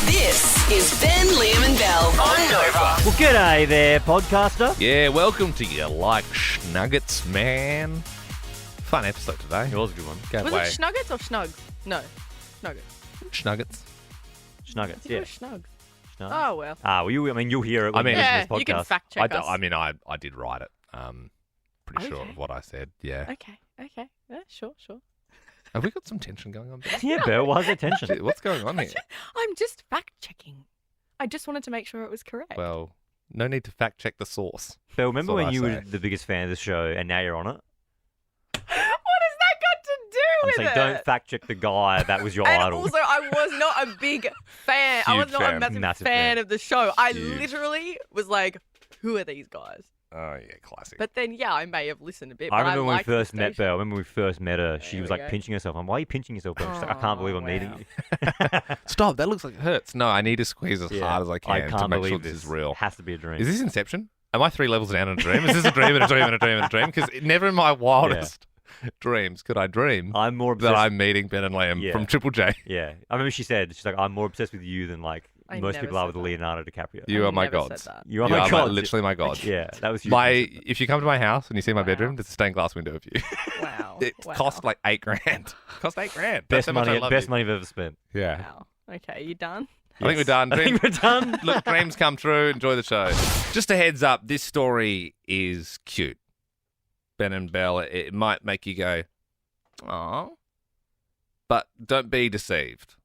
This is Ben, Liam and Bell on Nova. Well, g'day there, podcaster. Yeah, welcome to you like Schnuggets, man. Fun episode today. It was a good one. Go Was away. it Schnuggets or Schnugs? No, Schnuggets. Schnuggets. Schnuggets, I think yeah. it was Schnugs. Schnuggets. Oh, well. You'll hear it when I mean- you listen Yeah, to this you can podcast. fact check us. I did write it. Pretty sure Okay. of what I said. Yeah. Okay. Yeah, sure. Have we got some tension going on? Beth? Yeah, Bill, why's there tension? Shit, what's going on here? I'm just fact checking. I just wanted to make sure it was correct. Well, no need to fact check the source. Bill, remember That's what when I you say. were the biggest fan of the show and now you're on it? What has that got to do I'm with saying it? don't fact check the guy that was your and idol. also, I was not a big fan. I was Huge not fan. a massive, Massive fan fan. of the show. I Huge. literally was like, who are these guys? Oh, yeah, classic. But then, yeah, I may have listened a bit. I but remember when we liked the first met station. Belle. When we first met her, she There was we like go. pinching herself. Why are you pinching yourself, Belle? She's like, I can't believe I'm Oh, meeting wow. you. Stop, that looks like it hurts. No, I need to squeeze as Yeah. hard as I can I to can't make believe sure this is real. Has to be a dream. Is this Inception? Am I 3 levels down in a dream? Is this a dream and a dream and a dream and a dream? Because never in my wildest dreams could I dream I'm more obsessed. that I'm meeting Ben and Liam Yeah. from Triple J. Yeah, I remember she's like, I'm more obsessed with you than like I most never people are said with that. Leonardo DiCaprio. You I are my never said gods. that. You are my god. literally my god. Yeah, that was you. If you come to my house and you see my Wow. bedroom, there's a stained glass window view. Wow. It wow. cost like $8,000. Cost $8,000. That's best how much I money. love Best you. money I've ever spent. Yeah. Wow. Okay, you done? I think we're Yes. done. I think we're done. Look, dreams come true. Enjoy the show. Just a heads up, this story is cute. Ben and Belle, it might make you go, "Aw," but don't be deceived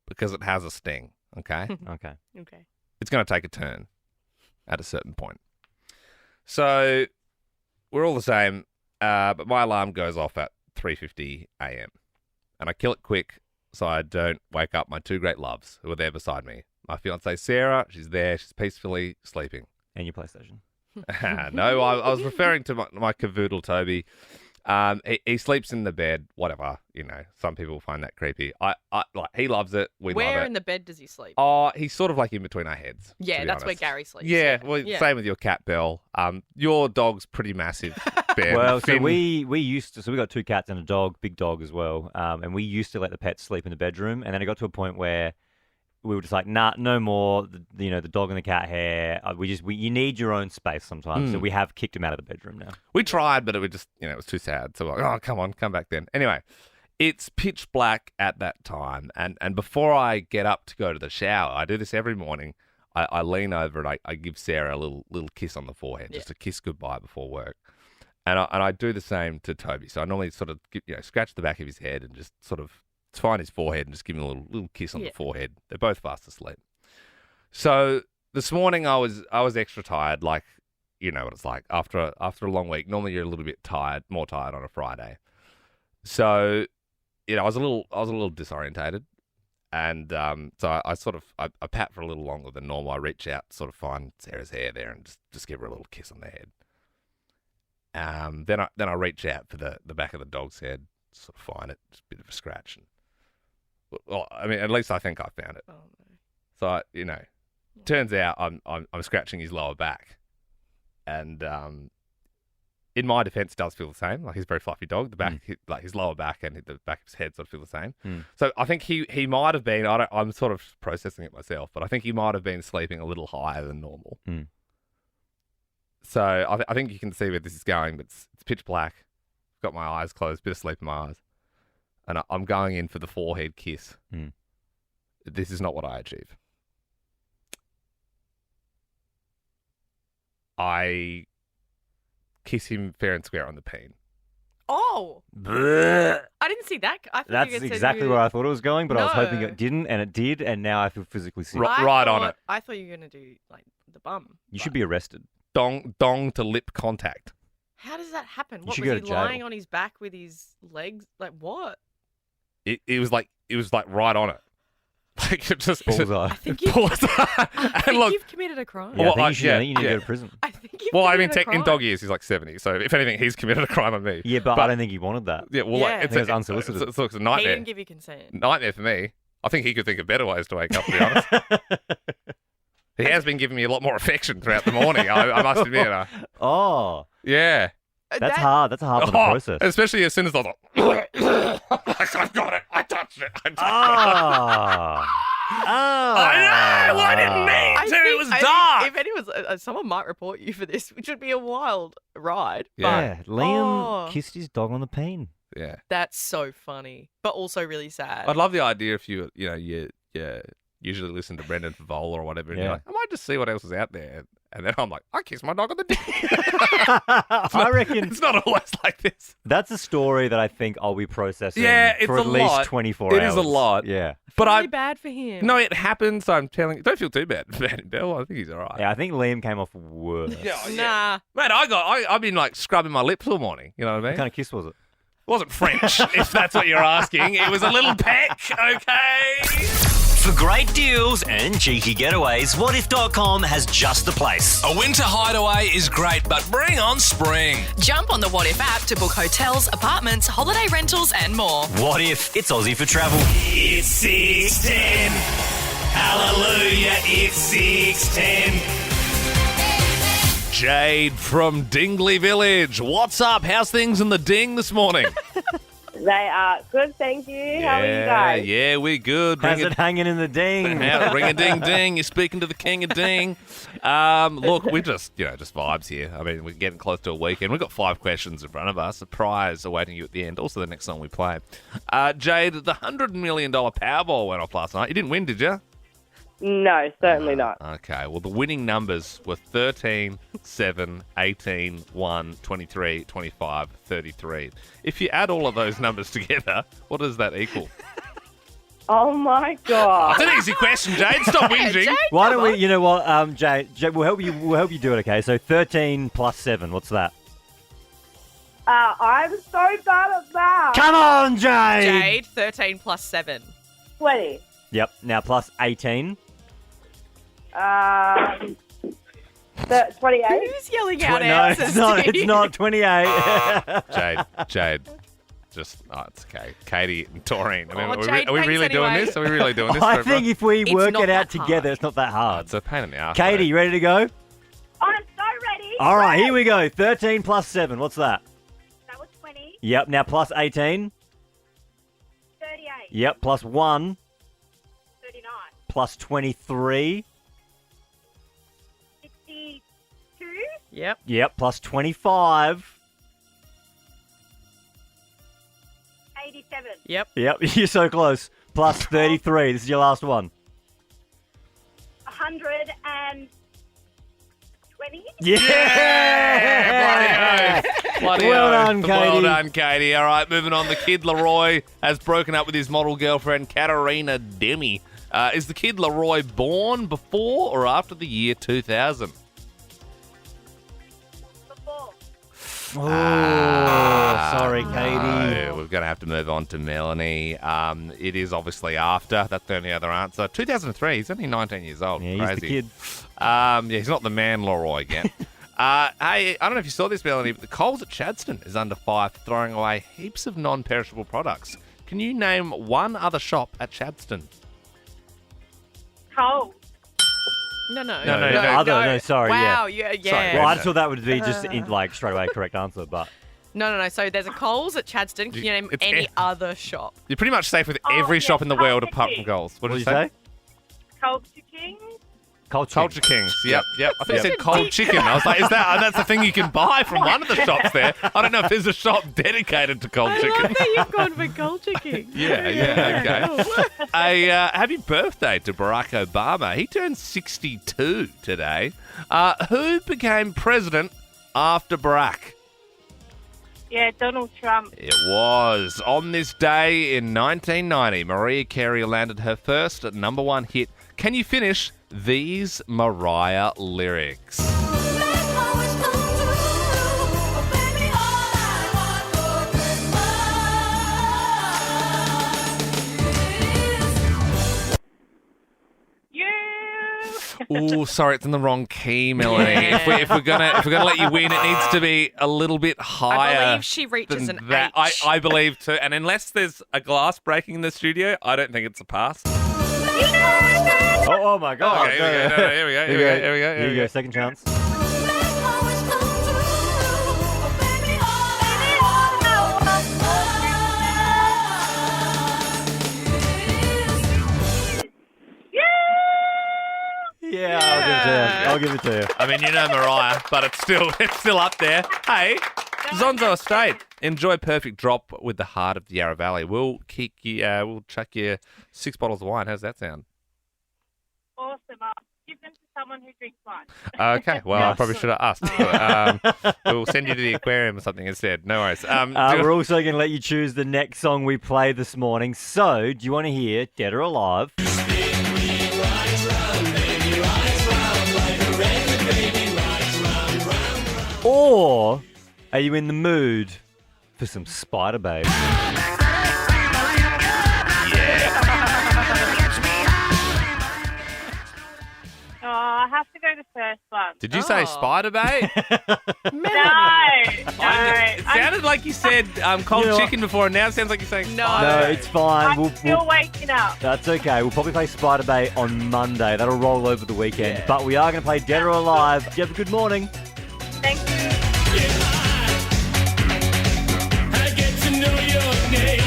because it has a sting. Okay, Okay. Okay. it's going to take a turn at a certain point. So we're all the same, but my alarm goes off at 3:50 a.m. and I kill it quick so I don't wake up my two great loves who are there beside me. My fiancée Sarah, she's there, she's peacefully sleeping. And your PlayStation. No, I was referring to my cavoodle Toby. He sleeps in the bed, whatever. You know, some people find that creepy. I like he loves it. We Where love it. in the bed does he sleep? Oh, he's sort of like in between our heads. yeah, to be that's where honest. Gary sleeps. Yeah, well, same with your cat, Belle. Your dog's pretty massive, Ben. Well, so Finn- we used to. So we got 2 cats and a dog, big dog as well. And we used to let the pets sleep in the bedroom, and then it got to a point where we were just like, nah, no more. The dog and the cat hair. You need your own space sometimes. So we have kicked him out of the bedroom now. We tried, but it would just, it was too sad. So we're like, oh, come on, come back then. Anyway, it's pitch black at that time. And before I get up to go to the shower, I do this every morning. I lean over and I give Sarah a little kiss on the forehead, just a kiss goodbye before work. And I do the same to Toby. So I normally sort of, scratch the back of his head and just sort of find his forehead and just give him a little kiss on the forehead. They're both fast asleep. So this morning I was extra tired, like, you know what it's like after a long week. Normally you're a little bit more tired on a Friday. So, I was a little disorientated, and so I sort of I pat for a little longer than normal. I reach out, sort of find Sarah's hair there, and just give her a little kiss on the head. Then I reach out for the back of the dog's head, sort of find it, just a bit of a scratch, and well, I mean, at least I think I found it. Oh, no. So turns out I'm scratching his lower back, and in my defence, it does feel the same. Like, he's a very fluffy dog. The back, like his lower back and the back of his head, sort of feel the same. So I think he might have been. I'm sort of processing it myself, but I think he might have been sleeping a little higher than normal. So I think you can see where this is going, but it's pitch black. Got my eyes closed, bit of sleep in my eyes, and I'm going in for the forehead kiss. This is not what I achieve. I kiss him fair and square on the peen. Oh, Blech. I didn't see that. I thought That's you had said exactly you... where I thought it was going, but I was hoping No. it didn't, and it did, and now I feel physically sick. Right on it. I thought you were going to do, like, the bum. You should be arrested. Dong to lip contact. How does that happen? What, should was go he to jail. lying on his back with his legs? Like, what? It was like right on it. Like, it just Bullseye. I think you've, Bullseye. I And think look, you've committed a crime. Yeah, Well, I think you should. I think you need to yeah. go to prison. I think you've well, I mean, committed a in crime. dog years, he's like 70. So if anything, he's committed a crime on me. Yeah, but I don't think he wanted that. Yeah, well, Yeah. like, I it's think it's unsolicited. It's a He nightmare. didn't give you consent. Nightmare for me. I think he could think of better ways to wake up, to be honest. He has been giving me a lot more affection throughout the morning, I must admit. Oh, Yeah. that's hard. That's a hard one to process. Especially as soon as I was like, I've got it. I touched it. Ah. I know. Well, I didn't mean to. It was dark. If anyone's, someone might report you for this, which would be a wild ride. Yeah, Liam Oh. kissed his dog on the peen. Yeah. That's so funny, but also really sad. I'd love the idea if you usually listen to Brendan Favola or whatever, and you're Yeah. like, I might just see what else is out there. And then I'm like, I kissed my dog on the dick. I reckon It's not always like this. that's a story that I think I'll be processing Yeah, it's for a at least lot. 24 It hours. is a lot. Yeah. But really bad for him. No, it happens. I'm telling you. Don't feel too bad for Bill. I think he's all right. Yeah, I think Liam came off worse. Nah. Mate, I've been like scrubbing my lips all morning. You know what I mean? What kind of kiss was it? It wasn't French, if that's what you're asking. It was a little peck, okay? For great deals and cheeky getaways, whatif.com has just the place. A winter hideaway is great, but bring on spring. Jump on the What If app to book hotels, apartments, holiday rentals, and more. What if it's Aussie for travel? It's 610. Hallelujah, it's 610. Jade from Dingley Village. What's up? How's things in the ding this morning? They are good, thank you. How are you guys? Yeah, we're good. How's it hanging in the ding? Ring a ding ding. You're speaking to the king of ding. Look, we just vibes here. I mean, we're getting close to a weekend. We've got 5 questions in front of us. A prize awaiting you at the end. Also, the next song we play. Jade, the $100 million Powerball went off last night. You didn't win, did you? No, certainly not. Okay. Well, the winning numbers were 13, 7, 18, 1, 23, 25, 33. If you add all of those numbers together, what does that equal? Oh my god! It's an easy question, Jade. Stop whinging. Why don't we? You know what, Jade, we'll help you. We'll help you do it. Okay. So 13 plus 7. What's that? I'm so bad at math. Come on, Jade. Jade, 13 plus 7. 20. Yep. Now plus 18. 28. Who's yelling out No, answers it's not. to It's you? not 28. Jade. Just, it's okay. Katie and Taurine. I mean, Oh, are Jade, we thanks really doing anyway. this? Are we really doing this? I for think everyone? if we It's work not it out that hard. together, it's not that hard. It's a pain in the ass. Katie, you ready to go? I'm so ready. All right, here we go. 13 plus 7. What's that? That was 20. Yep. Now plus 18. 38. Yep. Plus 1. 39. Plus 23. 62. Yep. Yep. Plus 25. 87. Yep. Yep. You're so close. Plus 33. This is your last one. 120. Yeah! Bloody Well oath. done, Katie. Well done, Katie. All right, moving on. The kid Leroy has broken up with his model girlfriend, Katarina Demi. Is the kid Leroy born before or after the year 2000? Before. Oh, sorry, Katie. No, we're going to have to move on to Melanie. It is obviously after. That's the only other answer. 2003. He's only 19 years old. Yeah, he's Crazy. the kid. Yeah, he's not the man, Leroy, again. Hey, I don't know if you saw this, Melanie, but the Coles at Chadstone is under fire for throwing away heaps of non-perishable products. Can you name one other shop at Chadstone? Cold. No. No, sorry, Wow, yeah. yeah. Sorry, Well, I just thought that would be just straight away correct answer, but No. So there's a Coles at Chadstone. Can you name It's any F. other shop? You're pretty much safe with Oh, every yeah, shop in the world Culture apart from King. Coles. what did you say? Culture King. Culture Kings. Yep. I thought you Yep. said cold chicken. I was like, that's the thing you can buy from one of the shops there. I don't know if there's a shop dedicated to cold I chicken. love that you've gone for Culture King. Yeah, okay. Happy birthday to Barack Obama. He turned 62 today. Who became president after Barack? Yeah, Donald Trump. It was. On this day in 1990, Mariah Carey landed her first #1 hit. Can you finish these Mariah lyrics? Oh, sorry, it's in the wrong key, Melanie. Yeah. If we're gonna let you win, it needs to be a little bit higher. I believe she reaches than an that. H. I believe too. And unless there's a glass breaking in the studio, I don't think it's a pass. Oh my God. Okay, here we go. No, here we go. Here we go. Second chance. Yeah, I'll give it to you. I mean, you know Mariah, but it's still up there. Hey, Zonzo Estate. Enjoy perfect drop with the heart of the Yarra Valley. We'll chuck you 6 bottles of wine. How's that sound? Awesome. I'll give them to someone who drinks wine. Okay, well, I probably should have asked. We'll send you to the aquarium or something instead. No worries. We're also going to let you choose the next song we play this morning. So, do you want to hear Dead or Alive? Or are you in the mood for some Spider Babe? Oh, I have to go to first one. Did you say Spider Bay? No. It sounded like you said cold You know chicken before, and now it sounds like you're saying Spider No, Bay. it's fine. I'm still waking up. That's okay. We'll probably play Spider Bay on Monday. That'll roll over the weekend. But we are going to play Dead or Alive. You have a good morning. Thank you. I get to know your name.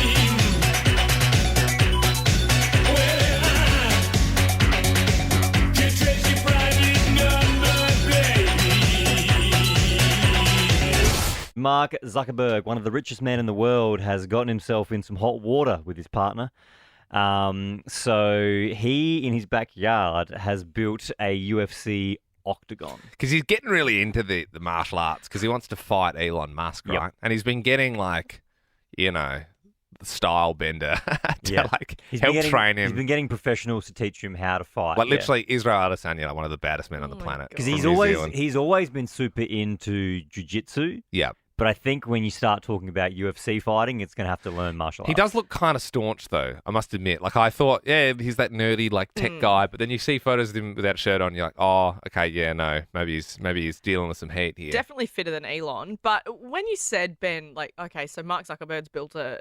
Mark Zuckerberg, one of the richest men in the world, has gotten himself in some hot water with his partner. So he, in his backyard, has built a UFC octagon. Because he's getting really into the martial arts because he wants to fight Elon Musk, right? Yep. And he's been getting the style bender to Yeah. help train him. He's been getting professionals to teach him how to fight. Like literally Israel Adesanya, one of the baddest men on the my planet. Because from he's New Zealand. always been super into jiu-jitsu. Yeah. But I think when you start talking about UFC fighting, it's going to have to learn martial arts. He does look kind of staunch, though, I must admit. Like, I thought, yeah, he's that nerdy, tech guy. But then you see photos of him without shirt on, you're like, oh, okay, yeah, no. Maybe he's dealing with some heat here. Definitely fitter than Elon. But when you said, Ben, okay, so Mark Zuckerberg's built a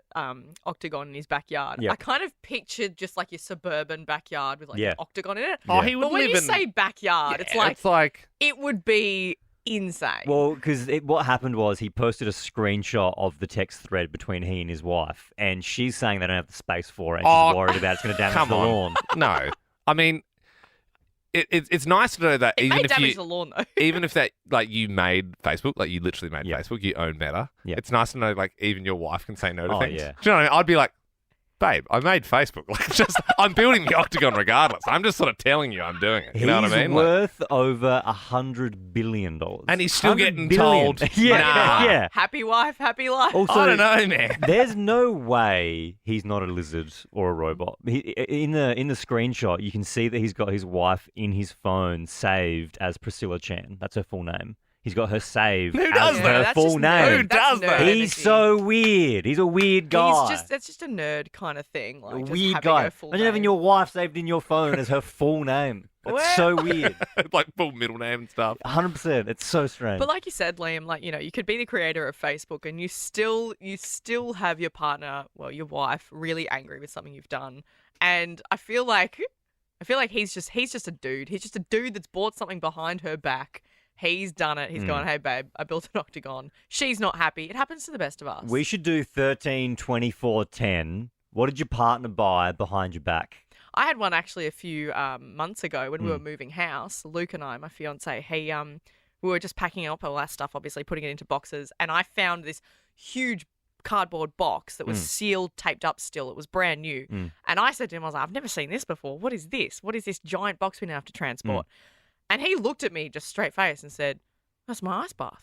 octagon in his backyard. Yep. I kind of pictured just like your suburban backyard with Yeah. an octagon in it. Oh, he would But when live you in... say backyard, Yeah, it's like it's it would be insane. Well, because what happened was he posted a screenshot of the text thread between he and his wife, and she's saying they don't have the space for it, and she's worried about it's going to damage come the on. lawn. No. I mean, it's nice to know that it even may if damage you... the lawn, though. Even if that, you made Facebook, you literally made Yeah. Facebook, you own Meta. Yeah. It's nice to know, even your wife can say no to Oh, things. yeah. Do you know what I mean? I'd be like, babe, I made Facebook. I'm building the octagon regardless. I'm just sort of telling you I'm doing it. You know what I mean? He's worth over $100 billion. And he's still 100 getting billion. told, yeah, nah. yeah. Happy wife, happy life. Also, I don't know, man. there's no way he's not a lizard or a robot. In the screenshot, you can see that he's got his wife in his phone saved as Priscilla Chan. That's her full name. He's got her saved Who as does her that? That's full just name. Who does that? nerd He's energy. so weird. He's a weird guy. That's just a nerd kind of thing. A Just weird having guy. her full Imagine having name. your wife saved in your phone as her full name. That's Well- so weird. Full middle name and stuff. 100%. It's so strange. But like you said, Liam, you could be the creator of Facebook and you still have your partner, well, your wife, really angry with something you've done. And I feel like he's just a dude. He's just a dude that's bought something behind her back. He's done it. He's gone, hey, babe, I built an octagon. She's not happy. It happens to the best of us. We should do 13, 24, 10. What did your partner buy behind your back? I had one actually a few months ago when we were moving house. Luke and I, my fiance, we were just packing up all our stuff, obviously putting it into boxes, and I found this huge cardboard box that was sealed, taped up still. It was brand new. And I said to him, I was like, I've never seen this before. What is this? What is this giant box we now have to transport? And he looked at me just straight face and said, that's my ice bath.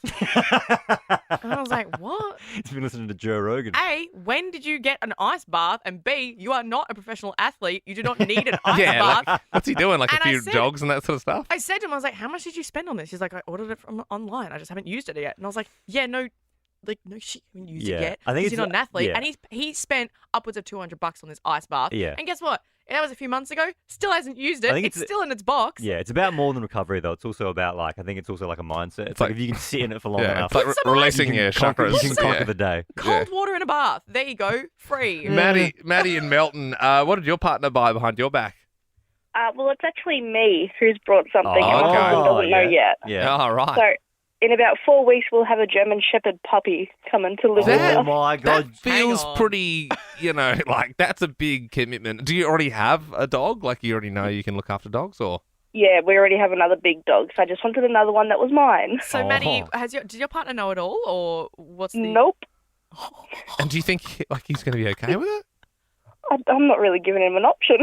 And I was like, what? He's been listening to Joe Rogan. A, when did you get an ice bath? And B, you are not a professional athlete. You do not need an ice Yeah, bath. what's he doing? A And I few said- jogs and that sort of stuff? I said to him, I was like, how much did you spend on this? He's like, I ordered it from online. I just haven't used it yet. And I was like, yeah, no shit, you haven't used Yeah. it yet. I think 'cause it's you're not an athlete. yeah. And he spent upwards of $200 on this ice bath. Yeah. And guess what? That was a few months ago. Still hasn't used it. I think It's it's- still in its box. Yeah, it's about more than recovery, though. It's also about, I think it's also like a mindset. It's like if you can sit in it for long Yeah, enough, it's like some releasing you your can conquer, chakras. you can conquer Yeah. the day. Cold water in a bath. There you go. Free. Maddie and Melton, what did your partner buy behind your back? Well, it's actually me who's brought something, and my okay. husband doesn't know yet. Yeah. Oh, right. So, in about 4 weeks, we'll have a German Shepherd puppy coming to live with Oh us. my God. That feels on. pretty, that's a big commitment. Do you already have a dog? You already know you can look after dogs, or? Yeah, we already have another big dog, so I just wanted another one that was mine. So, Maddie, did your partner know it all, or what's the... Nope. And do you think he's going to be okay with it? I'm not really giving him an option.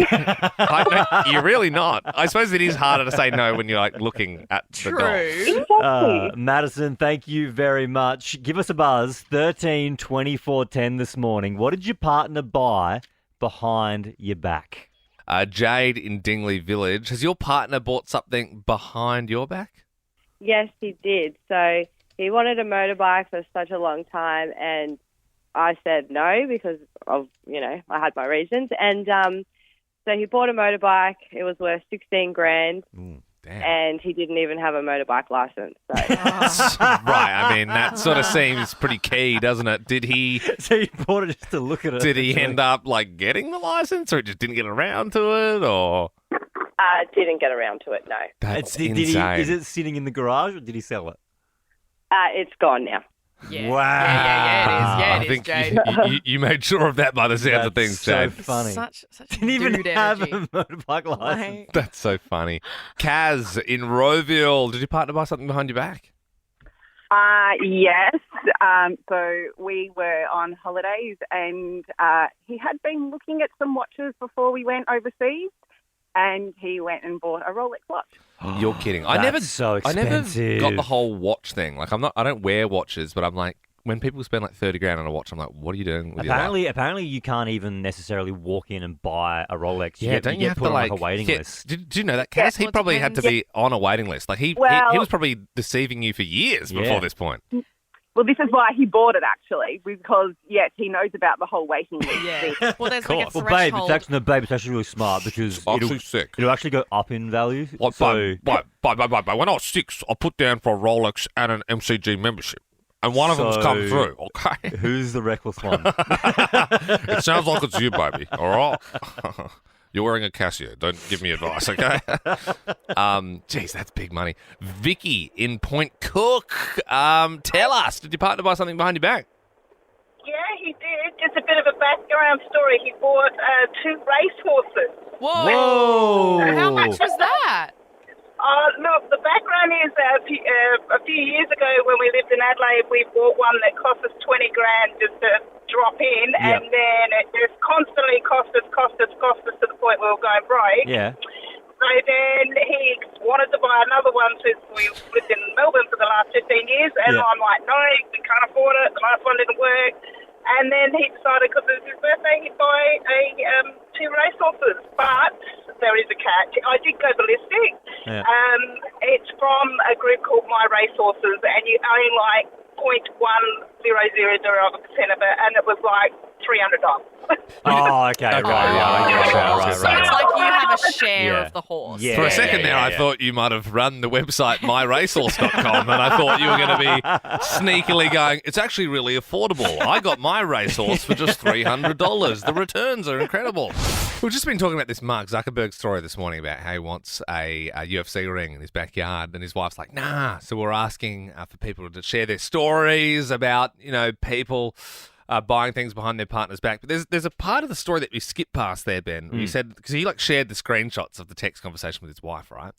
No, you're really not. I suppose it is harder to say no when you're looking at the dog. Exactly. Madison, thank you very much. Give us a buzz, 13 24 10 this morning. What did your partner buy behind your back? Jade in Dingley Village. Has your partner bought something behind your back? Yes, he did. So he wanted a motorbike for such a long time, and I said no because of, I had my reasons. And so he bought a motorbike. It was worth 16 grand. Damn. And he didn't even have a motorbike license. So. Right. I mean, that sort of seems pretty key, doesn't it? Did he... So you bought it just to look at it. Did he end up, getting the license, or he just didn't get around to it, or... Didn't get around to it, no. That's insane. Is it sitting in the garage, or did he sell it? It's gone now. Yeah. Wow. Yeah, it is, I think Jade. you made sure of that by the sounds of things, so Jade. funny. Such Didn't even dude have energy. a motorbike license. That's so funny. Kaz in Rowville, did your partner buy something behind your back? Yes. So we were on holidays, and he had been looking at some watches before we went overseas, and he went and bought a Rolex watch. You're kidding. That's I never expensive. got the whole watch thing. I don't wear watches, but I'm like, when people spend like 30 grand on a watch, I'm like, what are you doing with your life? Apparently, you can't even necessarily walk in and buy a Rolex. Yeah, don't you have put to on a waiting list? Did you know that, Kaz? He probably had to be on a waiting list. He was probably deceiving you for years before this point. Well, this is why he bought it, actually, because, yes, he knows about the whole waiting list. Yeah. Well, there's like a Well, threshold. babe, it's actually really smart because Actually sick. it'll actually go up in value. Like, So when I was 6, I put down for a Rolex and an MCG membership. And one of them's come through, okay? Who's the reckless one? It sounds like it's you, baby, all right? You're wearing a Casio. Don't give me advice, okay? Geez, that's big money. Vicky in Point Cook, tell us, did your partner buy something behind your back? Yeah, he did. Just a bit of a background story. He bought 2 racehorses. Whoa. How much was that? Look, the background is a few years ago when we lived in Adelaide, we bought one that cost us 20 grand just to drop in, and then it just constantly cost us to the point where we were going broke. Yeah. So then he wanted to buy another one since we lived in Melbourne for the last 15 years, and I'm like, no, we can't afford it. The last one didn't work. And then he decided, because it was his birthday, he'd buy 2 racehorses. But there is a catch. I did go ballistic. Yeah. It's from a group called My Racehorses, and you own like 0.1000% of it, and it was like $300. Oh, okay, right. Right. So it's like you have a share of the horse. Yeah. For a second there, I thought you might have run the website myracehorse.com, and I thought you were going to be sneakily going, it's actually really affordable. I got my racehorse for just $300. The returns are incredible. We've just been talking about this Mark Zuckerberg story this morning about how he wants a UFC ring in his backyard, and his wife's like, nah. So we're asking for people to share their stories about, people buying things behind their partner's back. But there's a part of the story that we skipped past there, Ben. He said, because he shared the screenshots of the text conversation with his wife, right?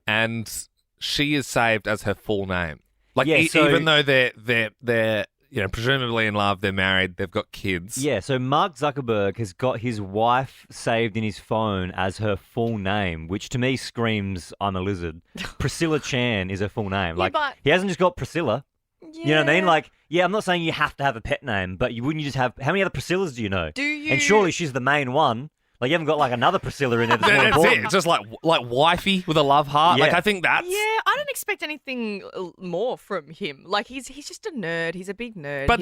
And she is saved as her full name. Even though they're presumably in love, they're married, they've got kids. Yeah, so Mark Zuckerberg has got his wife saved in his phone as her full name, which to me screams, I'm a lizard. Priscilla Chan is her full name. He hasn't just got Priscilla. You know what I mean? I'm not saying you have to have a pet name, but wouldn't you just have... How many other Priscillas do you know? Do you? And surely she's the main one. You haven't got another Priscilla in there that's more That's important. it. It's just like wifey with a love heart. Yeah. I think that's... Yeah, I don't expect anything more from him. He's just a nerd. He's a big nerd. But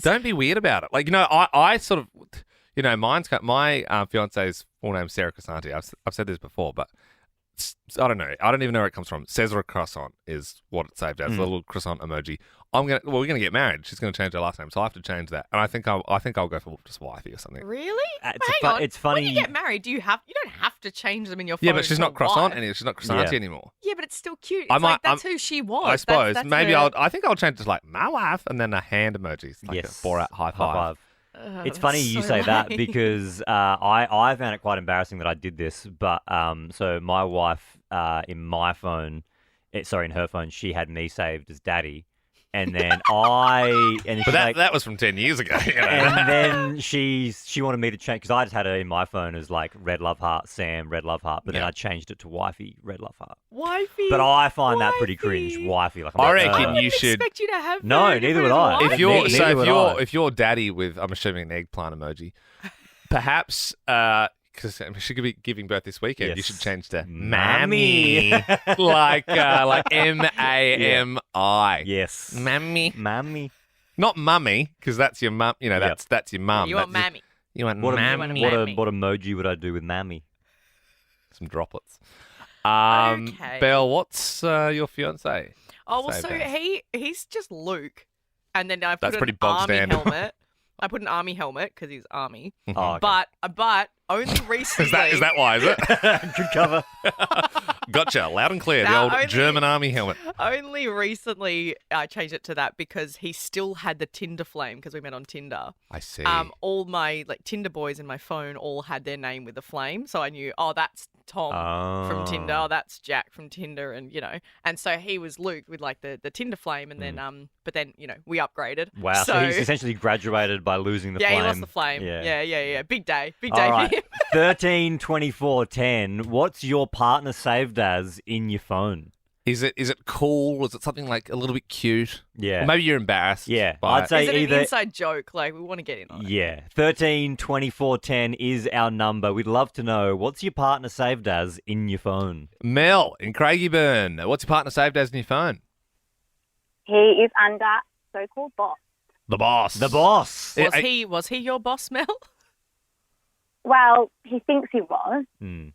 don't be weird about it. I sort of... my fiance's full name's Sarah Casanti. I've said this before, but I don't know. I don't even know where it comes from. Cesar Croissant is what it's saved as. The little croissant emoji. We're gonna get married. She's gonna change her last name, so I have to change that. And I think I'll go for just wifey or something. Really? Hang on. It's funny. When you get married, you don't have to change them in your phone. Yeah, but she's not croissant wife. anymore. She's not croissanty anymore. Yeah, but it's still cute. It's that's who she was. I suppose that's maybe her... I think I'll change it to my wife and then a hand emoji, a Borat high five. It's funny you say that because I found it quite embarrassing that I did this. But so my wife in my phone, in her phone, she had me saved as daddy. And then that was from 10 years ago. You know? And then she wanted me to change because I just had her in my phone as like Red Love Heart, Sam Red Love Heart, but then I changed it to Wifey Red Love Heart. Wifey. But I find that pretty cringe. Wifey, like I reckon you should. Expect you to have. No, neither would I. If you're daddy with, I'm assuming an eggplant emoji, perhaps. Because she could be giving birth this weekend. Yes. You should change to Mammy, like M-A-M-I. Yes, Mammy, not Mummy, because that's your mum. You know, that's your mum. You want Mammy. You want Mammy. Mammy. What emoji would I do with Mammy? Some droplets. Okay. Belle, what's your fiance? Oh well, Saved so us? he's just Luke, and then I put That's pretty an bog army standard. helmet. I put an army helmet because he's army. Oh, okay. But only recently. Is that why? Is it? Good cover. Gotcha, loud and clear. No, The old only- German army helmet. Only recently I changed it to that because he still had the Tinder flame because we met on Tinder. I see. All my Tinder boys in my phone all had their name with a flame, so I knew, that's Tom from Tinder, that's Jack from Tinder, and and so he was Luke with the Tinder flame, and then but then we upgraded. Wow, so he's essentially graduated by losing the flame. Yeah, he lost the flame. Yeah. Big day All for right. him. 13, 24, 10. What's your partner saved as in your phone? Is it cool? Is it something like a little bit cute? Yeah. Or maybe you're embarrassed. Yeah, by I'd it. say Is it either. an inside joke? We want to get in on it. Yeah, 13, 24, 10 is our number. We'd love to know, what's your partner saved as in your phone? Mel in Craigieburn. What's your partner saved as in your phone? He is under so-called boss. The boss. The boss. Was he your boss, Mel? Well, he thinks he was.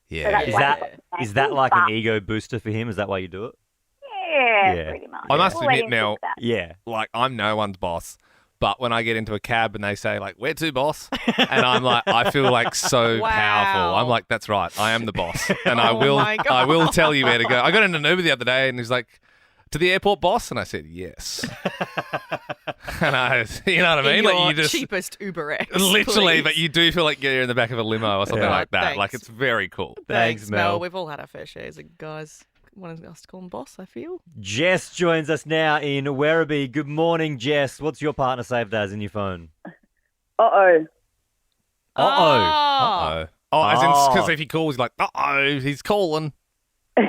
Yeah. that's Is why that he got the is that name, like but- an ego booster for him? Is that why you do it? Yeah, Yeah. pretty much. I must We'll let admit, him Mel, think that. Yeah. like I'm no one's boss. But when I get into a cab and they say where to, boss? And I'm like, I feel like so Wow. powerful. I'm like, that's right, I am the boss. And Oh my God. I will tell you where to go. I got in an Uber the other day and he's like, to the airport, boss? And I said, yes. And you know what I mean? In your you just cheapest Uber X. literally, please. but you do feel like you're in the back of a limo or something Yeah. like that. Thanks. Like it's very cool. Thanks, Mel. We've all had our fair shares of guys wanting us to call him boss, I feel. Jess joins us now in Werribee. Good morning, Jess. What's your partner saved as in your phone? Uh-oh. Uh-oh. Uh-oh. Oh, as in, Oh. because if he calls, he's like, uh-oh, he's calling.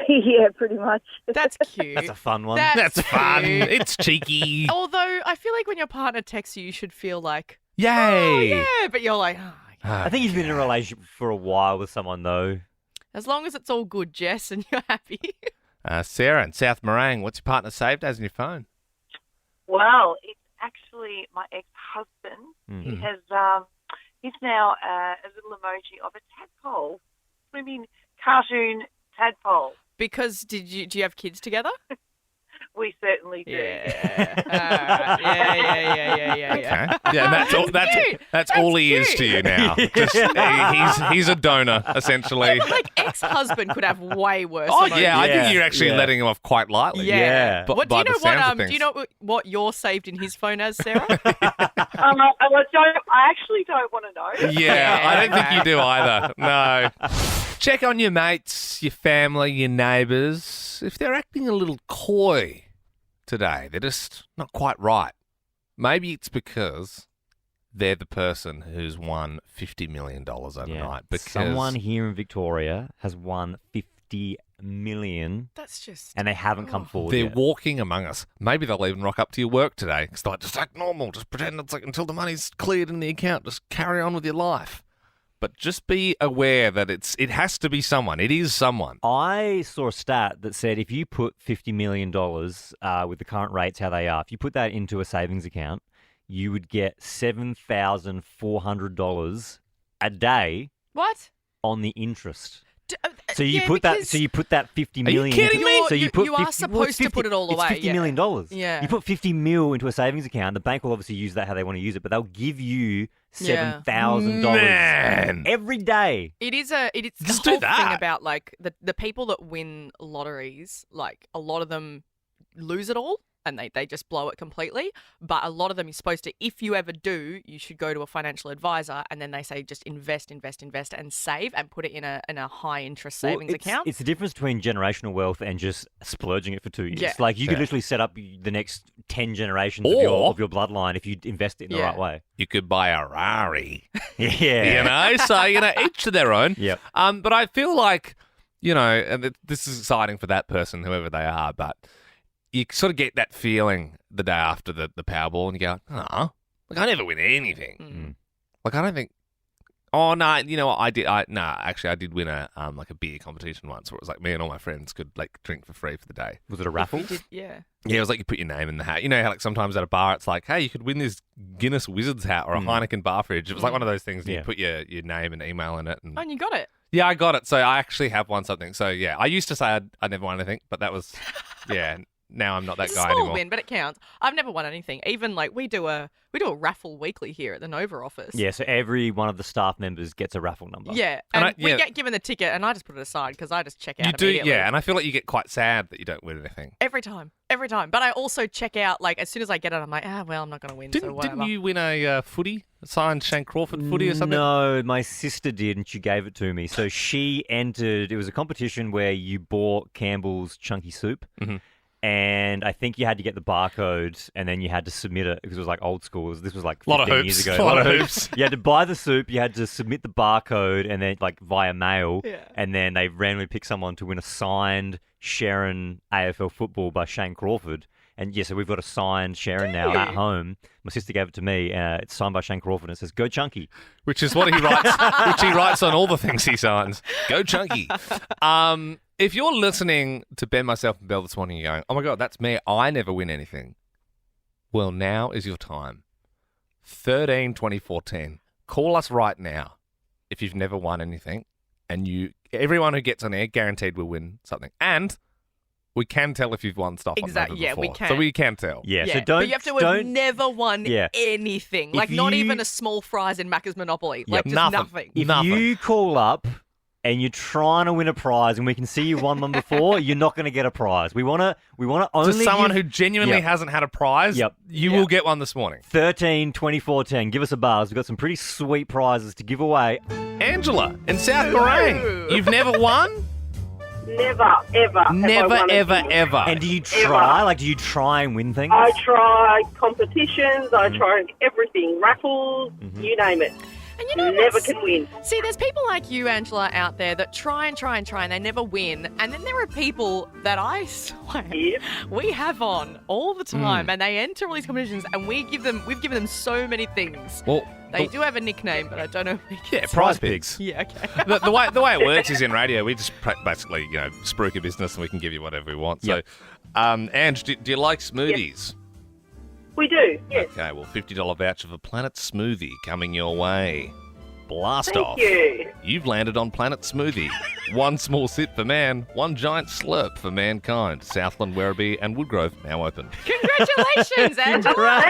Yeah, pretty much. That's cute. That's a fun one. That's fun. cute. It's cheeky. Although I feel like when your partner texts you, you should feel like, Yay. oh, yeah, but you're like, I think he's been in a relationship for a while with someone, though. as long as it's all good, Jess, and you're happy. Sarah in South Morang, what's your partner saved as in your phone? Well, it's actually my ex-husband. He has, he's now a little emoji of a tadpole, swimming cartoon tadpole. Because do you have kids together? We certainly do. Yeah. All right. Yeah. Okay. Yeah, and that's all. That's all he is to you now. Just, he's a donor essentially. Like ex-husband could have way worse. Oh emojis. yeah, I Yeah. think you're actually Yeah. letting him off quite lightly. Yeah. But What do by you know? the sounds of What things. do you know what you're saved in his phone as, Sarah? I actually don't want to know. Yeah, I don't think you do either. No. Check on your mates, your family, your neighbours. If they're acting a little coy today, they're just not quite right. Maybe it's because they're the person who's won $50 million overnight. Because Someone here in Victoria has won $50 million. That's just. And they haven't come forward they're yet. walking among us. Maybe they'll even rock up to your work today. It's like, just act normal. Just pretend it's like until the money's cleared in the account. Just carry on with your life. But just be aware that it has to be someone. It is someone. I saw a stat that said if you put $50 million with the current rates how they are, if you put that into a savings account, you would get $7,400 a day What? on the interest. So you put that. So you put that 50 Are million. you kidding me? So you put You are 50 supposed to put it all away, It's $50 million dollars. Yeah. You put 50 mil into a savings account. The bank will obviously use that how they want to use it, but they'll give you $7,000 Man. every day. It's Just the do whole thing that. about like the people that win lotteries, like a lot of them lose it all. and they just blow it completely. But a lot of them you're supposed to, if you ever do, you should go to a financial advisor, and then they say just invest and save and put it in a high interest savings account. It's the difference between generational wealth and just splurging it for 2 years. Yeah. Like you could literally set up the next 10 generations of your bloodline if you invest it in the right way. You could buy a Rari. Yeah. So, each to their own. Yep. But I feel like, and this is exciting for that person, whoever they are, but you sort of get that feeling the day after the Powerball and you go, like I never win anything. Like I don't think, oh, no, you know what, I did win a beer competition once where it was like me and all my friends could like drink for free for the day. Was it a raffle? Yeah. Yeah, it was like you put your name in the hat. You know how like sometimes at a bar it's like, hey, you could win this Guinness Wizard's hat or a Heineken bar fridge. It was like one of those things. You put your name and email in it. And you got it. Yeah, I got it. So I actually have won something. So yeah, I used to say I never won anything, but that was, now I'm not that It's guy a small anymore. win, but it counts. I've never won anything. Even like we do a raffle weekly here at the Nova office. Yeah, so every one of the staff members gets a raffle number. Yeah, and we get given the ticket, and I just put it aside because I just check out You do, immediately. yeah, and I feel like you get quite sad that you don't win anything. Every time. But I also check out, like, as soon as I get it, I'm like, well, I'm not going to win, so whatever. Didn't you win a footy? A signed Shane Crawford footy or something? No, my sister did, and she gave it to me. So she entered, it was a competition where you bought Campbell's chunky soup. Mm-hmm. And I think you had to get the barcode, and then you had to submit it because it was like old school. This was like 15 lot of hoops. years ago. A lot of hoops. You had to buy the soup, you had to submit the barcode, and then like via mail, and then they randomly pick someone to win a signed Sharon AFL football by Shane Crawford. And so we've got a signed Sharon now at home. My sister gave it to me. It's signed by Shane Crawford, and it says "Go Chunky," which is what he writes. Which he writes on all the things he signs. Go Chunky. If you're listening to Ben, myself, and Belle this morning, you're going, "Oh my God, that's me. I never win anything." Well, now is your time. 13-2014. Call us right now if you've never won anything, and everyone who gets on air guaranteed will win something. And we can tell if you've won stuff on Nova before. we can. So we can tell. Yeah, so but don't. you have to have never won anything. If Like, not you- even a small fries in Macca's Monopoly. Yeah, Like, just nothing. If you call up and you're trying to win a prize, and we can see you won one before, you're not going to get a prize. We want to only To someone give- who genuinely Yep. hasn't had a prize, Yep. you will get one this morning. 13-24-10. Give us a buzz. We've got some pretty sweet prizes to give away. Angela in South Morang, you've never won? Never, ever. Never, ever, ever. And do you try? Like, do you try and win things? I try competitions, I try everything, raffles, you name it. And you know never what's- can win. See, there's people like you, Angela, out there that try and they never win. And then there are people that I swear we have on all the time, and they enter all these competitions, and we've given them so many things. Well, They do have a nickname, but I don't know. Yeah, prize pigs. Yeah, okay. the way it works is in radio, we just basically, spruik a business and we can give you whatever we want. Yep. So, Ange, do you like smoothies? We do, yes. Okay, well, $50 voucher for Planet Smoothie coming your way. Blast Thank off. you. You've landed on Planet Smoothie. One small sip for man, one giant slurp for mankind. Southland, Werribee and Woodgrove now open. Congratulations, Angela.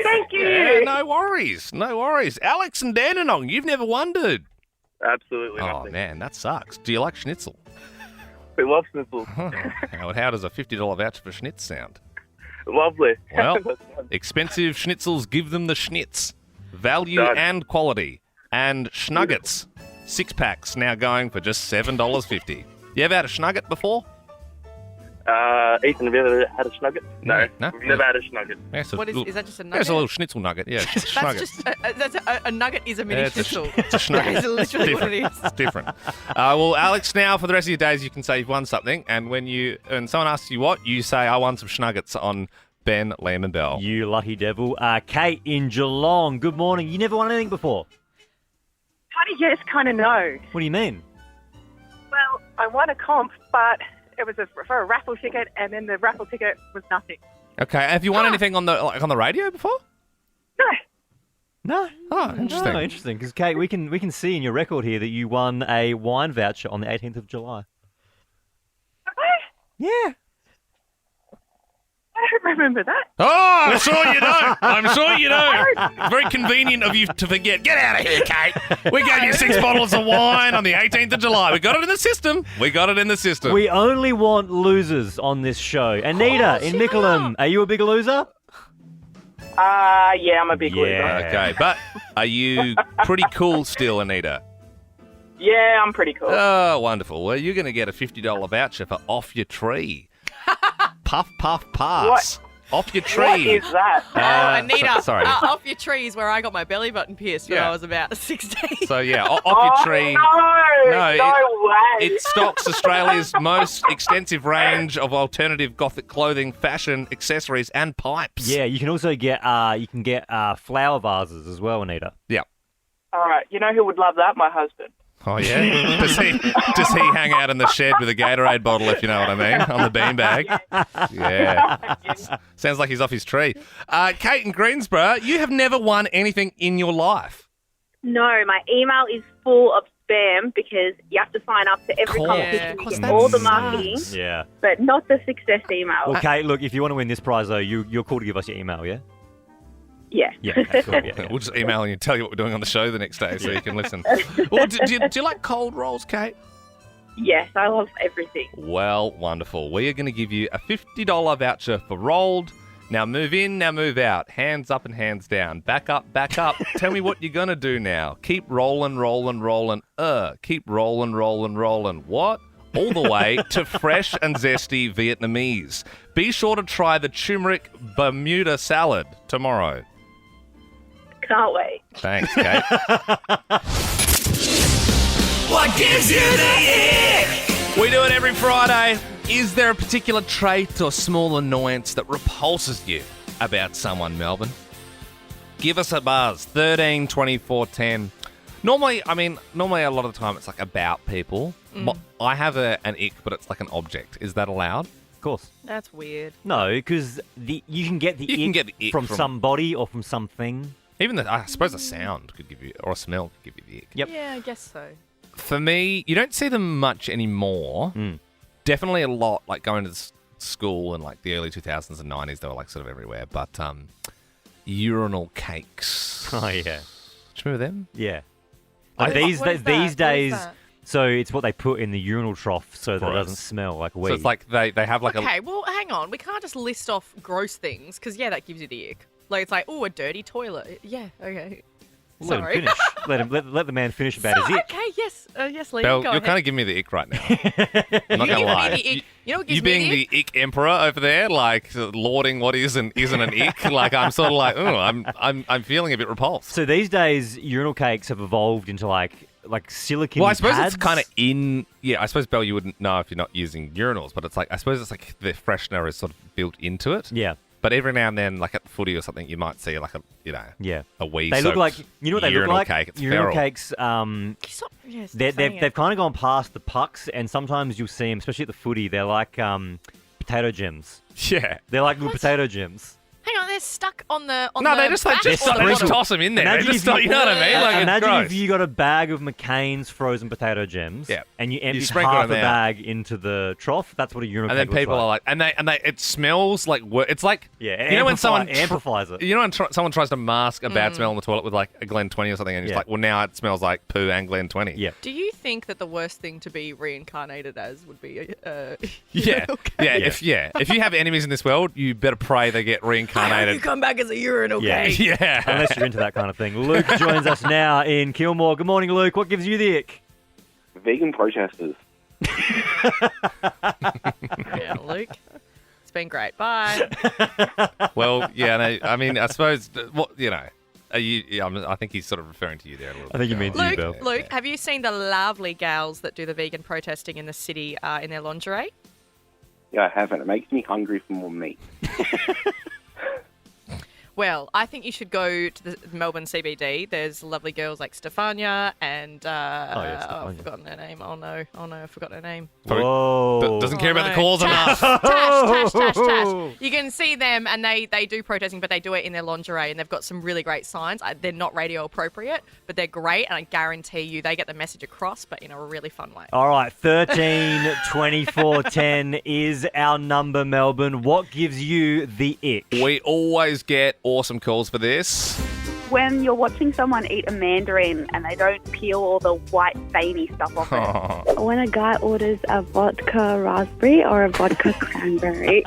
Thank you. Yeah, no worries. Alex and Dandenong, you've never won, dude. Absolutely Oh, nothing. man, that sucks. Do you like schnitzel? We love schnitzels. How does a $50 voucher for schnitz sound? Lovely. Well, expensive schnitzels give them the schnitz. Value Done. and quality. And Schnuggets. 6-packs now going for just $7.50. You ever had a Schnugget before? Ethan, have you ever had a Schnugget? No. No? We've never had a Schnugget. Yes, What is that? Just a nugget? There's a little schnitzel nugget, yeah. It's a Schnugget. That's just a nugget is a mini Yeah, schnitzel. it's a Schnugget. That is literally what it is. It's different. Well, Alex, now for the rest of your days, you can say you've won something, and when someone asks you what, you say, I won some Schnuggets on Ben, Liam and Bell. You lucky devil. Kate in Geelong, good morning. You never won anything before? Kind of yes, kind of no. What do you mean? Well, I won a comp, but it was for a raffle ticket, and then the raffle ticket was nothing. Okay, have you won anything on the radio before? No. Oh, interesting. Oh, interesting. Because Kate, we can see in your record here that you won a wine voucher on the 18th of July. Yeah. I don't remember that. Oh, I'm sure you don't. I'm sure you don't. Very convenient of you to forget. Get out of here, Kate. We gave you 6 bottles of wine on the 18th of July. We got it in the system. We only want losers on this show. Anita in Mickleham, are you a big loser? Yeah, I'm a big loser. Okay, but are you pretty cool still, Anita? Yeah, I'm pretty cool. Oh, wonderful. Well, you're going to get a $50 voucher for Off Your Tree. Puff, puff, pass. Off your tree. What is that? Anita, sorry. off your trees where I got my belly button pierced when I was about 16. So, yeah, off your tree. No way. It stocks Australia's most extensive range of alternative gothic clothing, fashion, accessories, and pipes. Yeah, you can also get flower vases as well, Anita. Yeah. All right. You know who would love that? My husband. Oh, yeah? Does he hang out in the shed with a Gatorade bottle, if you know what I mean, on the beanbag? Yeah. Sounds like he's off his tree. Kate in Greensboro, you have never won anything in your life. No, my email is full of spam because you have to sign up to every competition to get all the marketing, but not the success email. Well, Kate, look, if you want to win this prize, though, you're cool to give us your email, yeah? Yeah. Yeah, absolutely, yeah. We'll just email you and tell you what we're doing on the show the next day so you can listen. Well, do you like cold rolls, Kate? Yes, I love everything. Well, wonderful. We are going to give you a $50 voucher for rolled. Now move in, now move out. Hands up and hands down. Back up, back up. Tell me what you're going to do now. Keep rolling, rolling, rolling. Keep rolling, rolling, rolling. What? All the way to fresh and zesty Vietnamese. Be sure to try the turmeric Bermuda salad tomorrow. Can't wait. Thanks, Kate. What gives you the ick? We do it every Friday. Is there a particular trait or small annoyance that repulses you about someone, Melbourne? Give us a buzz. 13 24 10. Normally a lot of the time it's like about people. I have an ick, but it's like an object. Is that allowed? Of course. That's weird. No, because you can get the ick from somebody or from something. Even I suppose a sound could give you, or a smell could give you the ick. Yep. Yeah, I guess so. For me, you don't see them much anymore. Definitely a lot, like going to school in like the early 2000s and 90s, they were like sort of everywhere. But urinal cakes. Oh, yeah. Do you remember them? Yeah. These days, so it's what they put in the urinal trough so that it doesn't smell like wee. So it's like they have like Okay, well, hang on. We can't just list off gross things because, that gives you the ick. Like, it's like, a dirty toilet. Yeah, okay. Let him Sorry. finish. let the man finish about his ick. Okay, yes. Yes, Liam, Belle, go you're ahead. kind of giving me the ick right now. I'm not You going to give me lie. the ick. You know what gives You me being the the ick emperor over there, like lauding what is and isn't an ick, like I'm sort of like, I'm feeling a bit repulsed. So these days, urinal cakes have evolved into like silicone. Well, I suppose pads. it's kind of in. Yeah, I suppose, Belle, you wouldn't know if you're not using urinals, but it's like, I suppose it's like the freshener is sort of built into it. Yeah. But every now and then, like at the footy or something, you might see like a wee. They look like, you know what they look like? Cake. It's urinal feral. cakes. They've kind of gone past the pucks, and sometimes you'll see them, especially at the footy. They're like potato gems. Yeah, they're like little potato gems. Hang on, they're stuck on the No, they just like back or the bottom? toss them in there. Imagine They just, if you know what I mean? Like, it's imagine gross. if you got a bag of McCain's frozen potato gems, and you emptied sprinkle half a them out. bag into the trough. That's what a urinal And then cake looks people are like, and they, it smells like, it's like, it you know when someone amplifies it. You know when someone tries to mask a bad smell in the toilet with like a Glen 20 or something, and it's like, well, now it smells like poo and Glen 20. Yeah. Do you think that the worst thing to be reincarnated as would be Yeah. If you have enemies in this world, you better pray they get you reincarnated. come back as a urinal cake? Yeah. Unless you're into that kind of thing. Luke joins us now in Kilmore. Good morning, Luke. What gives you the ick? Vegan protesters. Yeah, Luke. It's been great. Bye. Well, yeah, no, I mean, I suppose, I think he's sort of referring to you there a little bit. I think he means you, Bill. Luke, have you seen the lovely gals that do the vegan protesting in the city in their lingerie? Yeah, I haven't. It makes me hungry for more meat. Well, I think you should go to the Melbourne CBD. There's lovely girls like Stefania and I've forgotten her name. Oh no, I've forgotten her name. Whoa. Doesn't care about the cause enough. Tash. You can see them and they do protesting, but they do it in their lingerie and they've got some really great signs. They're not radio appropriate, but they're great and I guarantee you they get the message across, but in a really fun way. All right, 13 24 10 is our number, Melbourne. What gives you the ick? We always get awesome calls for this. When you're watching someone eat a mandarin and they don't peel all the white veiny stuff off it. When a guy orders a vodka raspberry or a vodka cranberry.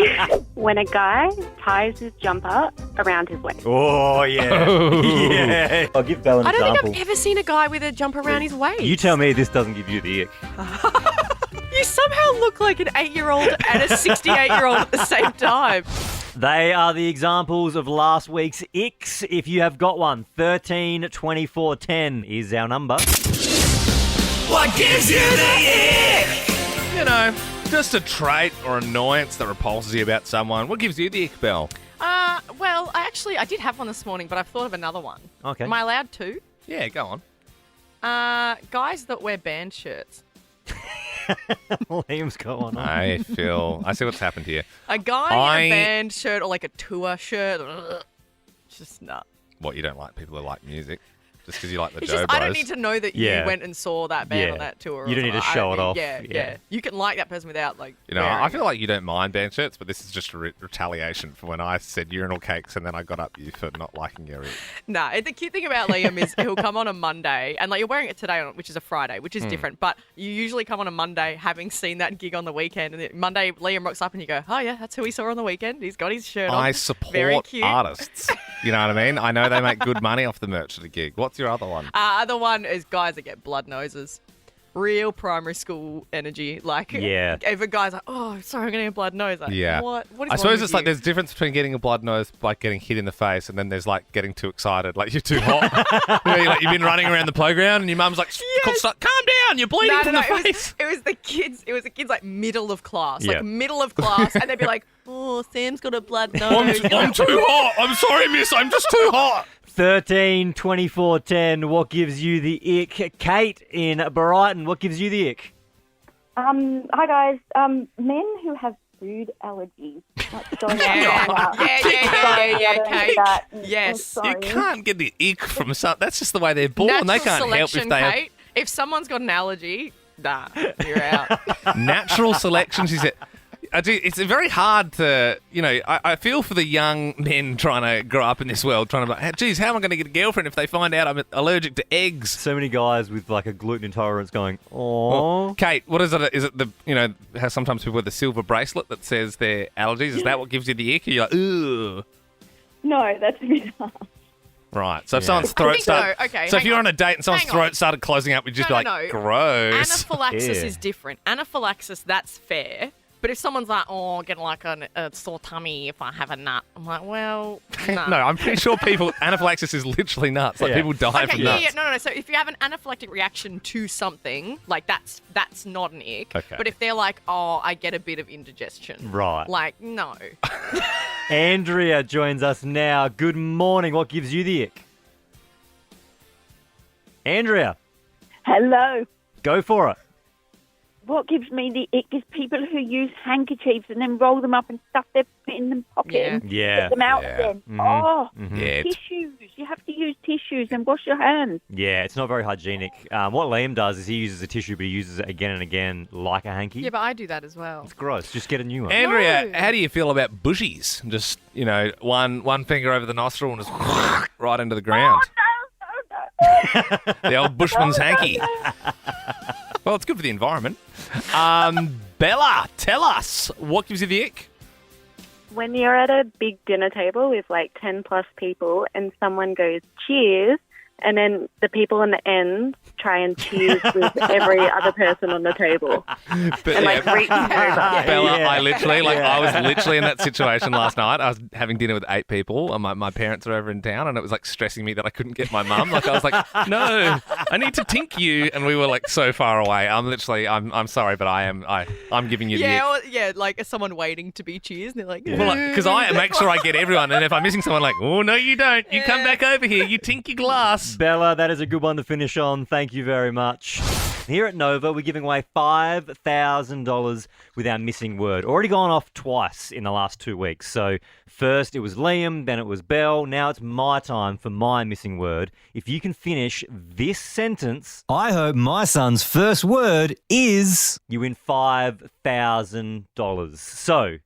When a guy ties his jumper around his waist. Oh, yeah. Yeah. I'll give Belle an I don't example. think I've ever seen a guy with a jumper around his waist. You tell me this doesn't give you the ick. You somehow look like an 8-year-old and a 68-year-old at the same time. They are the examples of last week's icks. If you have got one, 13 24 10 is our number. What gives you the ick? You know, just a trait or annoyance that repulses you about someone. What gives you the ick, Belle? Well, I did have one this morning, but I've thought of another one. Okay. Am I allowed to? Yeah, go on. Guys that wear band shirts. Liam's got one. I see what's happened here. A guy in a band shirt or like a tour shirt. Just not. What, you don't like people who like music? Just because you like the It's Joe just, Bros? I don't need to know that you went and saw that band on that tour. You don't need to show it off. Yeah. You can like that person without like. You know, I feel like you don't mind band shirts, but this is just a retaliation for when I said urinal cakes and then I got up you for not liking your ear. Nah, the cute thing about Liam is he'll come on a Monday, and like you're wearing it today, which is a Friday, which is different. But you usually come on a Monday, having seen that gig on the weekend, and then Monday Liam rocks up, and you go, "Oh yeah, that's who we saw on the weekend. He's got his shirt on." I Very support cute. artists. You know what I mean? I know they make good money off the merch at a gig. What's your other one? Other one is guys that get blood noses. Real primary school energy. Like, if a guy's like, "Oh, sorry, I'm getting a blood nose." Like, Yeah. What is I suppose wrong it's with like you? there's a difference between getting a blood nose, like getting hit in the face, and then there's like getting too excited, like you're too hot. You know, you've been running around the playground, and your mum's like, "Calm down, you're bleeding from the face." It was the kids. It was the kids like middle of class, Yeah. like middle of class, and they'd be like, "Oh, Sam's got a blood nose." I'm too hot. I'm sorry, miss. I'm just too hot. 13 24 10. What gives you the ick? Kate in Brighton. What gives you the ick? Hi guys. Men who have food allergies. Like going Yeah, Kate. Yes. You can't get the ick from some. That's just the way they're born. They can't help if they Kate. If someone's got an allergy, nah, you're out. have natural selection. She said. It's very hard to, you know, I feel for the young men trying to grow up in this world, trying to be like, geez, how am I going to get a girlfriend if they find out I'm allergic to eggs? So many guys with like a gluten intolerance going, oh. Kate, what is it? Is it the, you know, how sometimes people wear the silver bracelet that says their allergies? Is that what gives you the ick? Or you're like, ugh. No, that's a bit hard. Right. So if someone's throat started... Okay, so if hang you're on. on a date and someone's Hang on. throat started closing up, you'd just No, be like, no. gross. Anaphylaxis is different. Anaphylaxis, that's fair. But if someone's like, "Oh, getting like a sore tummy if I have a nut," I'm like, "Well, no." No, I'm pretty sure anaphylaxis is literally nuts. Like people die from nuts. No. So if you have an anaphylactic reaction to something, like that's not an ick. Okay. But if they're like, "Oh, I get a bit of indigestion," Right. Like, no. Andrea joins us now. Good morning. What gives you the ick? Andrea, Hello. go for it. What gives me the ick is people who use handkerchiefs and then roll them up and stuff their in them pocket and Yeah. get them out Yeah. again. Mhm. Oh, Mhm. Yeah, it's- tissues. You have to use tissues and wash your hands. Yeah, it's not very hygienic. What Liam does is he uses a tissue, but he uses it again and again like a hanky. Yeah, but I do that as well. It's gross. Just get a new one. Andrea, how do you feel about bushies? Just, you know, one finger over the nostril and just right into the ground. The old bushman's hanky. Well, it's good for the environment. Bella, tell us, what gives you the ick? When you're at a big dinner table with like 10 plus people and someone goes cheers, and then the people on the end try and cheers with every other person on the table. But, And like reach over. Bella, I was literally in that situation last night. I was having dinner with 8 people, and my parents were over in town, and it was like stressing me that I couldn't get my mum. Like I was like, no, I need to tink you, and we were like so far away. I'm sorry, but I'm giving you like someone waiting to be cheers, and they're like, because I make sure I get everyone, and if I'm missing someone, like, oh no, you don't. You come back over here. You tink your glass. Bella, that is a good one to finish on. Thank you very much. Here at Nova, we're giving away $5,000 with our missing word. Already gone off twice in the last 2 weeks. So first it was Liam, then it was Belle. Now it's my time for my missing word. If you can finish this sentence, I hope my son's first word is, you win $5,000. So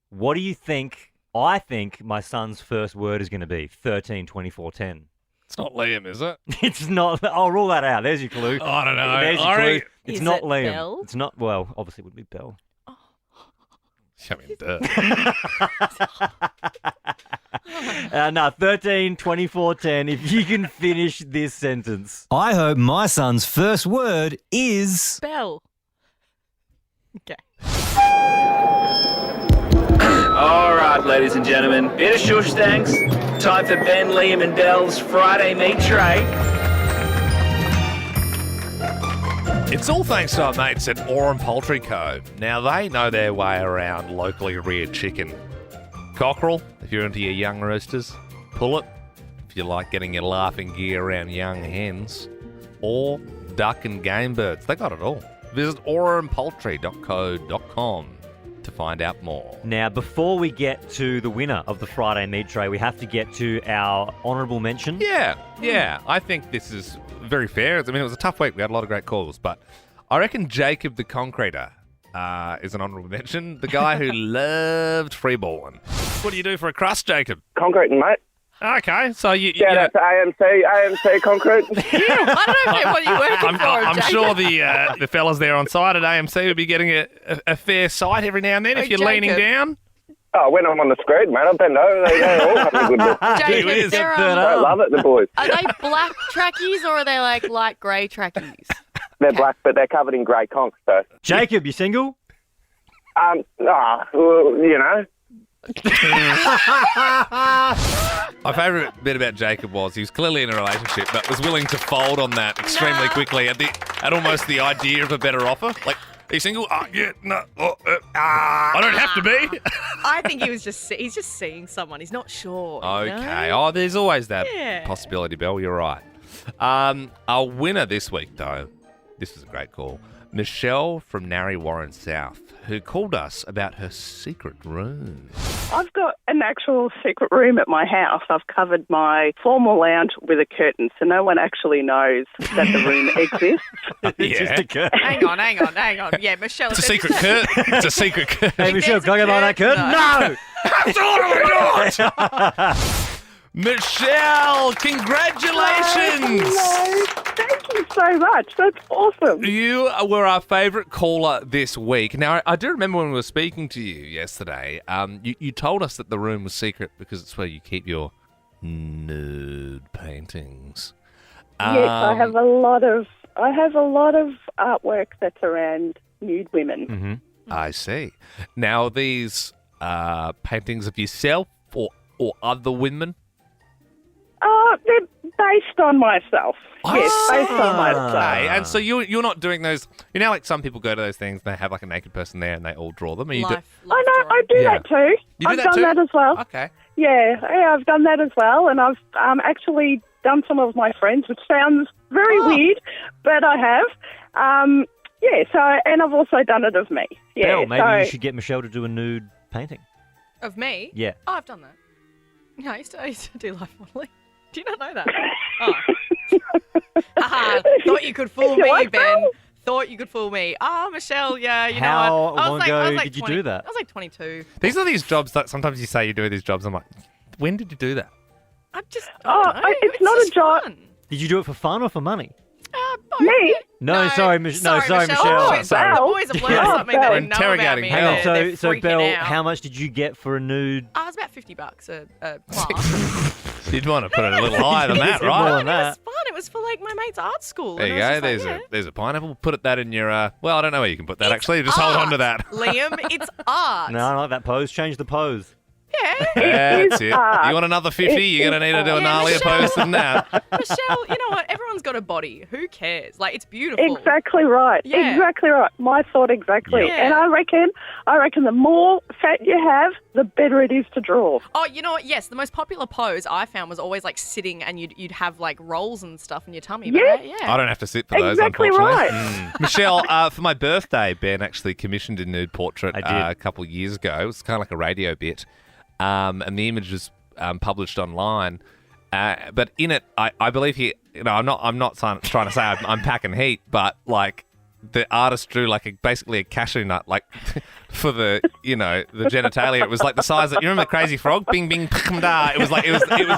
what do you think? I think my son's first word is going to be 13, 24, 10. It's not Liam, is it? It's not. I'll rule that out. There's your clue. I don't know. There's your clue. It's Is not it Liam. Belle? It's not. Well, obviously it would be Belle. Show me dirt. No, 13, 24, 10. If you can finish this sentence. I hope my son's first word is... Belle. Okay. All right, ladies and gentlemen, bit of shush thanks. Time for Ben, Liam and Belle's Friday Meat Tray. It's all thanks to our mates at Oran Poultry Co. Now, they know their way around locally reared chicken. Cockerel, if you're into your young roosters. Pullet, if you like getting your laughing gear around young hens. Or duck and game birds. They got it all. Visit oranpoultry.co.com to find out more. Now, before we get to the winner of the Friday Meat Tray, we have to get to our honourable mention. Yeah. I think this is very fair. I mean, it was a tough week. We had a lot of great calls, but I reckon Jacob the Concreter is an honourable mention. The guy who loved freeballing. What do you do for a crust, Jacob? Concreting, mate. Okay, so you Shout out to AMC Concrete. I don't know what you're working for, I'm Jacob. sure the fellas there on site at AMC would be getting a fair sight every now and then if you're leaning down. Oh, when I'm on the screen, mate, I bend over. They all have a good look. Jacob, I love it, the boys. Are they black trackies or are they like light grey trackies? They're black, but they're covered in grey conch, so. Jacob, you single? Well, you know. My favourite bit about Jacob was he was clearly in a relationship, but was willing to fold on that extremely quickly at almost the idea of a better offer. Like, are you single? Yeah, no. I don't have to be. I think he's just seeing someone. He's not sure. Okay. Oh, there's always that possibility, Belle. You're right. Our winner this week, though, this is a great call. Michelle from Narre Warren South, who called us about her secret room. I've got an actual secret room at my house. I've covered my formal lounge with a curtain, so no one actually knows that the room exists. It's just a curtain. Hang on. Yeah, Michelle. It's a secret curtain. It's a secret curtain. Hey, Michelle, can I get behind that curtain? No! Absolutely not! Michelle, congratulations! Thank you so much. That's awesome. You were our favourite caller this week. Now, I do remember when we were speaking to you yesterday, you told us that the room was secret because it's where you keep your nude paintings. Yes, I have a lot of artwork that's around nude women. Mm-hmm. I see. Now, these paintings of yourself or other women? They're based on myself. Yes, based on myself. Okay. And so you're not doing those. You know, like some people go to those things and they have like a naked person there and they all draw them. Are you I do that too. You do I've that done too? that as well. Okay. Yeah, I've done that as well, and I've actually done some of my friends, which sounds very weird, but I have. And I've also done it of me. Yeah. Belle, maybe you should get Michelle to do a nude painting. Of me? Yeah. Oh, I've done that. Yeah, I used to do life modelling. Do you not know that? Thought you could fool me, Ben. Thought you could fool me. Oh, Michelle, yeah, you know what? How long ago did you do that? I was like 22. These are these jobs that sometimes you say you do these jobs. I'm like, when did you do that? It's not a job. Did you do it for fun or for money? Me? No, sorry, Michelle. Sorry, Michelle. The boys have learned something that they know about me. Hang on, They're so freaking Belle, out. how much did you get for a nude? Oh, it was about $50 a class. You'd want to put it a little higher than that, right? It was fun. It was for like my mate's art school. There and you I was go. just like, There's a pineapple. Put that in your. Well, I don't know where you can put that. It's Actually, just hold on to art, that. Liam, it's art. No, I like that pose. Change the pose. That's it. You want another 50? You're gonna need to do a gnarlier pose than that. Michelle, you know what? Everyone's got a body. Who cares? Like, it's beautiful. Exactly right. Yeah. Exactly right. My thought exactly. Yeah. And I reckon the more fat you have, the better it is to draw. Oh, you know what? Yes, the most popular pose I found was always like sitting, and you'd have like rolls and stuff in your tummy. But I don't have to sit for those, Exactly unfortunately. right. Michelle, for my birthday, Ben actually commissioned a nude portrait a couple of years ago. It was kind of like a radio bit. And the image was published online. But in it, I believe I'm not trying to say I'm packing heat, but like the artist drew like basically a cashew nut, like for the the genitalia. It was like the size that you remember Crazy Frog, bing bing da. It was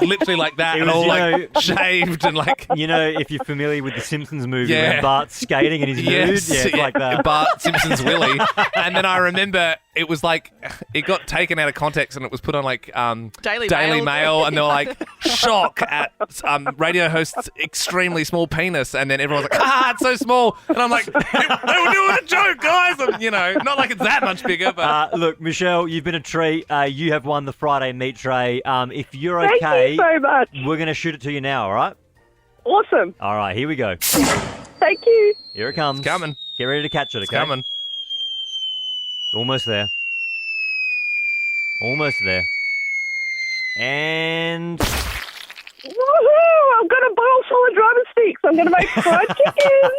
literally like that, It and was, all you like know- shaved and like. If you're familiar with the Simpsons movie Yeah. when Bart's skating and he's nude, Yes, it's like that. Bart Simpson's Willy. And then I remember it was like, it got taken out of context and it was put on like Daily Mail and they were like, shock at radio host's extremely small penis. And then everyone was like, it's so small. And I'm like, they were doing a joke, guys. And, not like it's that much bigger, but. Look, Michelle, you've been a treat. You have won the Friday meat tray. If you're Thank okay, you so much. we're going to shoot it to you now, all right? Awesome. All right, here we go. Thank you. Here it comes. It's coming. Get ready to catch it, okay? It's coming. It's almost there. Almost there. And... Woohoo! I've got a bowl full of drumsticks. I'm going to make fried chicken.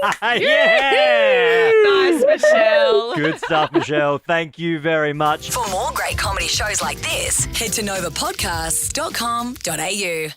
Yeah! Nice, Michelle. Good stuff, Michelle. Thank you very much. For more great comedy shows like this, head to novapodcasts.com.au.